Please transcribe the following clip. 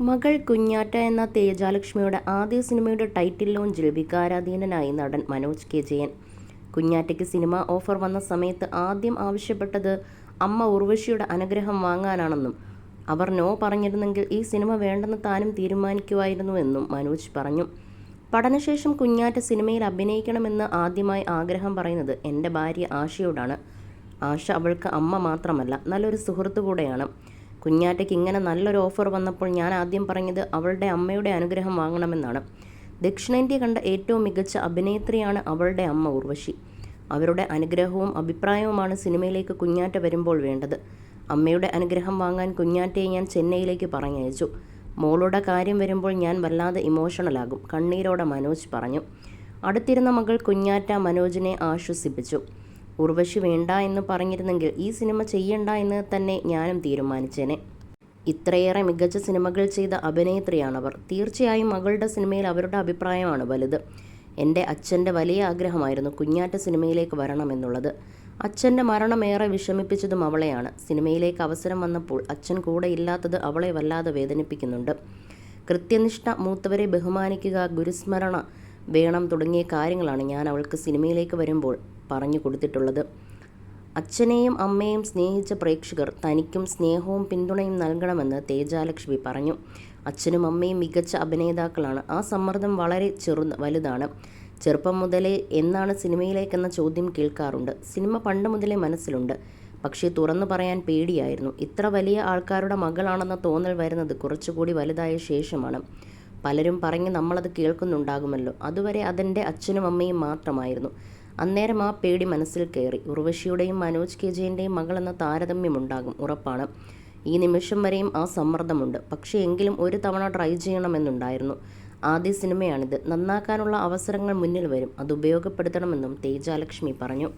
മകൾ കുഞ്ഞാറ്റ എന്ന തേജാലക്ഷ്മിയുടെ ആദ്യ സിനിമയുടെ ടൈറ്റിൽ ലോഞ്ചിൽ വികാരാധീനനായി നടൻ മനോജ് കെ ജയൻ. കുഞ്ഞാറ്റയ്ക്ക് സിനിമ ഓഫർ വന്ന സമയത്ത് ആദ്യം ആവശ്യപ്പെട്ടത് അമ്മ ഉർവശിയുടെ അനുഗ്രഹം വാങ്ങാനാണെന്നും അവർ നോ പറഞ്ഞിരുന്നെങ്കിൽ ഈ സിനിമ വേണ്ടെന്ന് താനും തീരുമാനിക്കുമായിരുന്നുവെന്നും മനോജ് പറഞ്ഞു. പഠനശേഷം കുഞ്ഞാറ്റ സിനിമയിൽ അഭിനയിക്കണമെന്ന് ആദ്യമായി ആഗ്രഹം പറയുന്നത് എൻ്റെ ഭാര്യ ആശയോടാണ്. ആശ അവൾക്ക് അമ്മ മാത്രമല്ല, നല്ലൊരു സുഹൃത്തു കൂടെയാണ്. കുഞ്ഞാറ്റയ്ക്ക് ഇങ്ങനെ നല്ലൊരു ഓഫർ വന്നപ്പോൾ ഞാൻ ആദ്യം പറഞ്ഞത് അവളുടെ അമ്മയുടെ അനുഗ്രഹം വാങ്ങണമെന്നാണ്. ദക്ഷിണേന്ത്യ കണ്ട ഏറ്റവും മികച്ച അഭിനേത്രിയാണ് അവളുടെ അമ്മ ഉർവശി. അവരുടെ അനുഗ്രഹവും അഭിപ്രായവുമാണ് സിനിമയിലേക്ക് കുഞ്ഞാറ്റ വരുമ്പോൾ വേണ്ടത്. അമ്മയുടെ അനുഗ്രഹം വാങ്ങാൻ കുഞ്ഞാറ്റയെ ഞാൻ ചെന്നൈയിലേക്ക് പറഞ്ഞയച്ചു. മോളുടെ കാര്യം വരുമ്പോൾ ഞാൻ വല്ലാതെ ഇമോഷണലാകും, കണ്ണീരോടെ മനോജ് പറഞ്ഞു. അടുത്തിരുന്ന മകൾ കുഞ്ഞാറ്റ മനോജിനെ ആശ്വസിപ്പിച്ചു. ഉർവശി വേണ്ട എന്ന് പറഞ്ഞിരുന്നെങ്കിൽ ഈ സിനിമ ചെയ്യണ്ട എന്ന് തന്നെ ഞാനും തീരുമാനിച്ചേനെ. ഇത്രയേറെ മികച്ച സിനിമകൾ ചെയ്ത അഭിനേത്രിയാണവർ. തീർച്ചയായും മകളുടെ സിനിമയിൽ അവരുടെ അഭിപ്രായമാണ് വലുത്. എൻ്റെ അച്ഛൻ്റെ വലിയ ആഗ്രഹമായിരുന്നു കുഞ്ഞാറ്റ സിനിമയിലേക്ക് വരണമെന്നുള്ളത്. അച്ഛൻ്റെ മരണമേറെ വിഷമിപ്പിച്ചതും അവളെയാണ്. സിനിമയിലേക്ക് അവസരം വന്നപ്പോൾ അച്ഛൻ കൂടെ ഇല്ലാത്തത് അവളെ വല്ലാതെ വേദനിപ്പിക്കുന്നുണ്ട്. കൃത്യനിഷ്ഠ, മൂത്തവരെ ബഹുമാനിക്കുക, ഗുരുസ്മരണ വേണം തുടങ്ങിയ കാര്യങ്ങളാണ് ഞാൻ അവൾക്ക് സിനിമയിലേക്ക് വരുമ്പോൾ പറഞ്ഞു കൊടുത്തിട്ടുള്ളത്. അച്ഛനെയും അമ്മയെയും സ്നേഹിച്ച പ്രേക്ഷകർ തനിക്കും സ്നേഹവും പിന്തുണയും നൽകണമെന്ന് തേജാലക്ഷ്മി പറഞ്ഞു. അച്ഛനും അമ്മയും മികച്ച അഭിനേതാക്കളാണ്. ആ സമ്മർദ്ദം വളരെ വലുതാണ്. ചെറുപ്പം മുതലേ എന്നാണ് സിനിമയിലേക്കെന്ന ചോദ്യം കേൾക്കാറുണ്ട്. സിനിമ പണ്ട് മുതലേ മനസ്സിലുണ്ട്. പക്ഷേ തുറന്നു പറയാൻ പേടിയായിരുന്നു. ഇത്ര വലിയ ആൾക്കാരുടെ മകളാണെന്ന തോന്നൽ വരുന്നത് കുറച്ചുകൂടി വലുതായ ശേഷമാണ്. പലരും പറഞ്ഞ് നമ്മളത് കേൾക്കുന്നുണ്ടാകുമല്ലോ. അതുവരെ അതെൻ്റെ അച്ഛനും അമ്മയും മാത്രമായിരുന്നു. അന്നേരം ആ പേടി മനസ്സിൽ കയറി. ഉർവശിയുടെയും മനോജ് കെ ജയൻ്റെയും മകളെന്ന താരതമ്യമുണ്ടാകും, ഉറപ്പാണ്. ഈ നിമിഷം വരെയും ആ സമ്മർദ്ദമുണ്ട്. പക്ഷേ എങ്കിലും ഒരു തവണ ട്രൈ ചെയ്യണമെന്നുണ്ടായിരുന്നു. ആദ്യ സിനിമയാണിത്. നന്നാക്കാനുള്ള അവസരങ്ങൾ മുന്നിൽ വരും. അത് ഉപയോഗപ്പെടുത്തണമെന്നും തേജാലക്ഷ്മി പറഞ്ഞു.